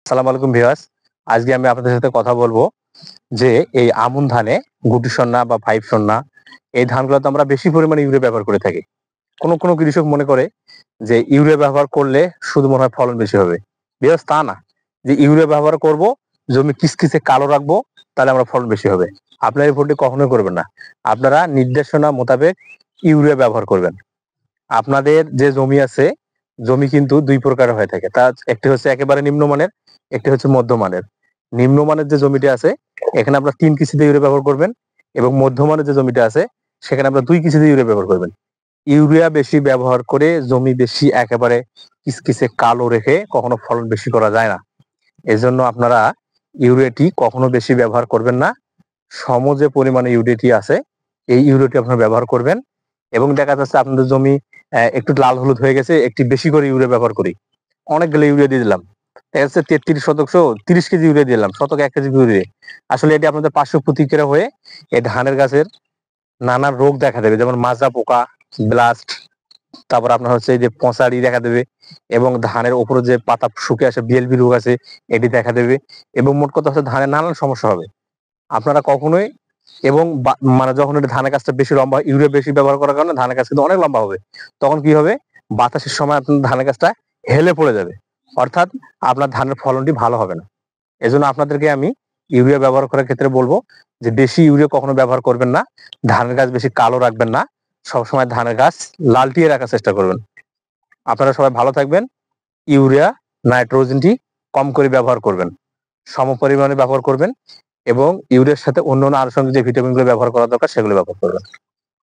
আসসালামু আলাইকুম ভিউয়ার্স। আজকে আমি আপনাদের সাথে কথা বলবো যে এই আমন ধানে গুটি সন্না বা ফাইভ সন্না এই ধানগুলোতে আমরা বেশি পরিমাণে ইউরিয়া ব্যবহার করে থাকি। কোন কৃষক মনে করে যে ইউরিয়া ব্যবহার করলে শুধু মনে হয় ফলন বেশি হবে। ভিউয়ার্স, তা না। যে ইউরিয়া ব্যবহার করব, জমি কিসকিসে কালো রাখবো, তাহলে আমরা ফলন বেশি হবে। আপনারা এই ভুলটি কখনোই করবেন না। আপনারা নির্দেশনা মোতাবেক ইউরিয়া ব্যবহার করবেন। আপনাদের যে জমি আছে, জমি কিন্তু দুই প্রকার হয়ে থাকে। তার একটি হচ্ছে একেবারে নিম্নমানের, একটি হচ্ছে মধ্যমানের। নিম্নমানের যে জমিটা আছে, এখানে আপনারা 3 কিস্তিতে ইউরিয়া ব্যবহার করবেন, এবং মধ্যমানের যে জমিটা আছে সেখানে আপনারা 2 কিস্তিতে ইউরিয়া ব্যবহার করবেন। ইউরিয়া বেশি ব্যবহার করে জমি বেশি একেবারে কিসকিসে কালো রেখে কখনো ফলন বেশি করা যায় না। এজন্য আপনারা ইউরিয়াটি কখনো বেশি ব্যবহার করবেন না। সম যে পরিমাণে ইউরিয়াটি আছে, এই ইউরিয়াটি আপনারা ব্যবহার করবেন। এবং দেখা যাচ্ছে আপনাদের জমি একটু লাল হলুদ হয়ে গেছে, একটু বেশি করে ইউরিয়া ব্যবহার করি, অনেকগুলো ইউরিয়া দিয়ে দিলাম। দেখা যাচ্ছে 33 শতাংশ 30 কেজি ইউরিয়া দিলাম, শতক 1 কেজি ইউরিয়া। আসলে এটি আপনাদের পার্শ্ব প্রতিক্রিয়া হয়ে এই ধানের গাছের নানা রোগ দেখা দেবে, যেমন মাজা পোকা, ব্লাস্ট, তারপর আপনার হচ্ছে এই যে পচাড়ি দেখা দেবে, এবং ধানের উপরে যে পাতা শুকে আসে বিএলবি রোগ আছে, এটি দেখা দেবে। এবং মোট কথা হচ্ছে ধানের নানান সমস্যা হবে। আপনারা কখনোই, এবং মানে যখন এটা ধানের গাছটা বেশি লম্বা, ইউরিয়া বেশি ব্যবহার করার কারণে ধানের গাছ কিন্তু অনেক লম্বা হবে। তখন কি হবে, বাতাসের সময় আপনার ধানের গাছটা হেলে পড়ে যাবে, অর্থাৎ আপনার ধানের ফলনটি ভালো হবে না। এজন্য আপনাদেরকে আমি ইউরিয়া ব্যবহার করার ক্ষেত্রে বলবো যে বেশি ইউরিয়া কখনো ব্যবহার করবেন না। ধানের গাছ বেশি কালো রাখবেন না, সবসময় ধানের গাছ লালটিয়ে রাখার চেষ্টা করবেন। আপনারা সবাই ভালো থাকবেন। ইউরিয়া, নাইট্রোজেনটি কম করে ব্যবহার করবেন, সম পরিমাণে ব্যবহার করবেন, এবং ইউরিয়ার সাথে অন্যান্য আনুষঙ্গিক যে ভিটামিনগুলো ব্যবহার করা দরকার সেগুলো ব্যবহার করবেন।